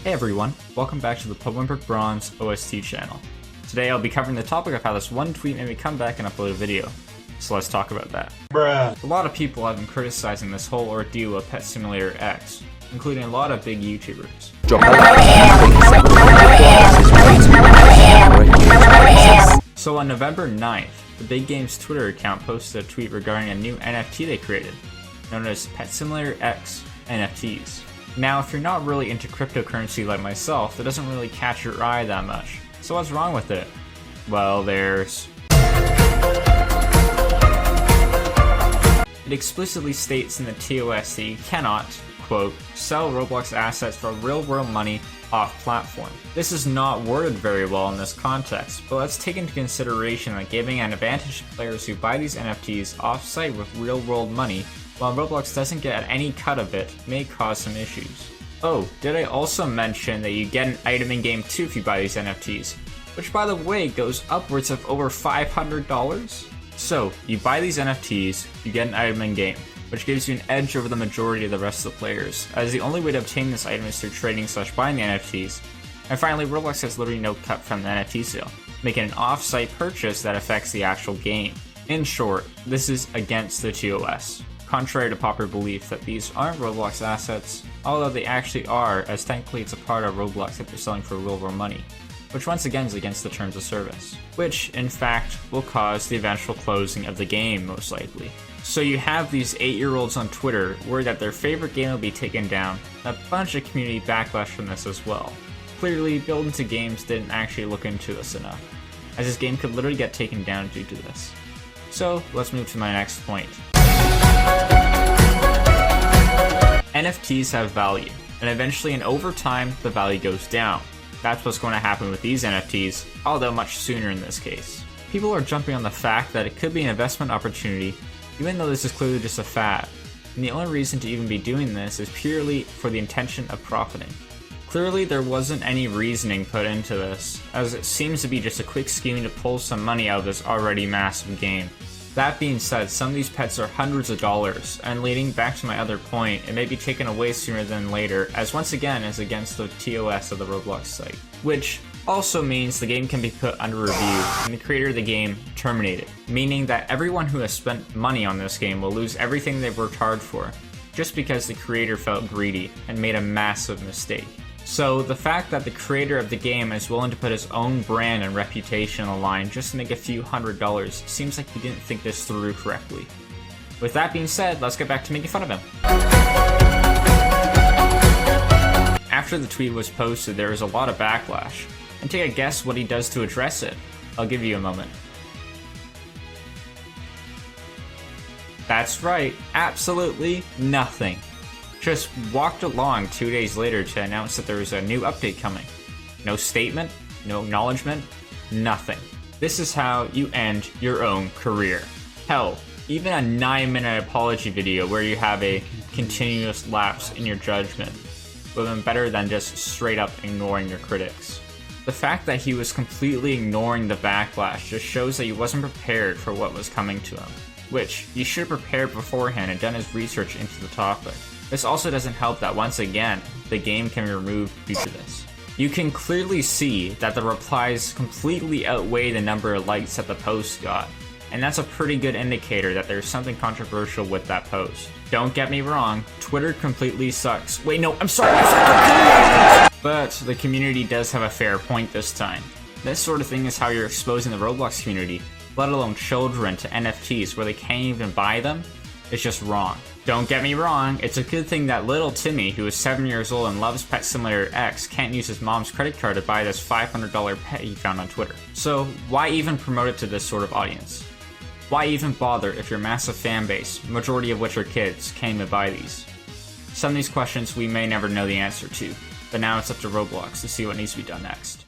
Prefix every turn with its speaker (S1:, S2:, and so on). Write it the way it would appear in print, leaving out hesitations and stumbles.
S1: Hey everyone, welcome back to the Pumperbrick Bronze OST channel. Today I'll be covering the topic of how this one tweet made me come back and upload a video. So let's talk about that.
S2: Bruh.
S1: A lot of people have been criticizing this whole ordeal of Pet Simulator X, including a lot of big YouTubers. So on November 9th, the Big Game's Twitter account posted a tweet regarding a new NFT they created, known as Pet Simulator X NFTs. Now, if you're not really into cryptocurrency like myself, that doesn't really catch your eye that much. So what's wrong with it? Well, there's... It explicitly states in the TOS that you cannot, quote, sell Roblox assets for real-world money off-platform. This is not worded very well in this context, but let's take into consideration that giving an advantage to players who buy these NFTs off-site with real-world money, while Roblox doesn't get any cut of it, may cause some issues. Oh, did I also mention that you get an item in-game too if you buy these NFTs, which by the way goes upwards of over $500? So, you buy these NFTs, you get an item in-game, which gives you an edge over the majority of the rest of the players, as the only way to obtain this item is through trading/buying the NFTs. And finally, Roblox has literally no cut from the NFT sale, making an off-site purchase that affects the actual game. In short, this is against the TOS. Contrary to popular belief that these aren't Roblox assets, although they actually are, as technically it's a part of Roblox that they're selling for real-world money, which once again is against the terms of service, which in fact will cause the eventual closing of the game most likely. So you have these 8-year-olds on Twitter worried that their favorite game will be taken down, and a bunch of community backlash from this as well. Clearly, Build Into Games didn't actually look into this enough, as this game could literally get taken down due to this. So let's move to my next point. NFTs have value, and eventually and over time, the value goes down. That's what's going to happen with these NFTs, although much sooner in this case. People are jumping on the fact that it could be an investment opportunity, even though this is clearly just a fad, and the only reason to even be doing this is purely for the intention of profiting. Clearly there wasn't any reasoning put into this, as it seems to be just a quick scheme to pull some money out of this already massive game. That being said, some of these pets are hundreds of dollars, and leading back to my other point, it may be taken away sooner than later, as once again is against the TOS of the Roblox site. Which also means the game can be put under review, and the creator of the game terminated, meaning that everyone who has spent money on this game will lose everything they've worked hard for, just because the creator felt greedy and made a massive mistake. So the fact that the creator of the game is willing to put his own brand and reputation on the line just to make a few $100s seems like he didn't think this through correctly. With that being said, let's get back to making fun of him. After the tweet was posted, there was a lot of backlash, and take a guess what he does to address it. I'll give you a moment. That's right, absolutely nothing. Just walked along 2 days later to announce that there was a new update coming. No statement, no acknowledgement, nothing. This is how you end your own career. Hell, even a 9-minute apology video where you have a continuous lapse in your judgment would have been better than just straight up ignoring your critics. The fact that he was completely ignoring the backlash just shows that he wasn't prepared for what was coming to him, which he should have prepared beforehand and done his research into the topic. This also doesn't help that once again, the game can be removed due to this. You can clearly see that the replies completely outweigh the number of likes that the post got, and that's a pretty good indicator that there's something controversial with that post. Don't get me wrong, Twitter completely sucks. Wait, no, I'm sorry. But the community does have a fair point this time. This sort of thing is how you're exposing the Roblox community, let alone children, to NFTs where they can't even buy them. It's just wrong. Don't get me wrong, it's a good thing that little Timmy, who is 7 years old and loves Pet Simulator X, can't use his mom's credit card to buy this $500 pet he found on Twitter. So why even promote it to this sort of audience? Why even bother if your massive fan base, majority of which are kids, can't even buy these? Some of these questions we may never know the answer to, but now it's up to Roblox to see what needs to be done next.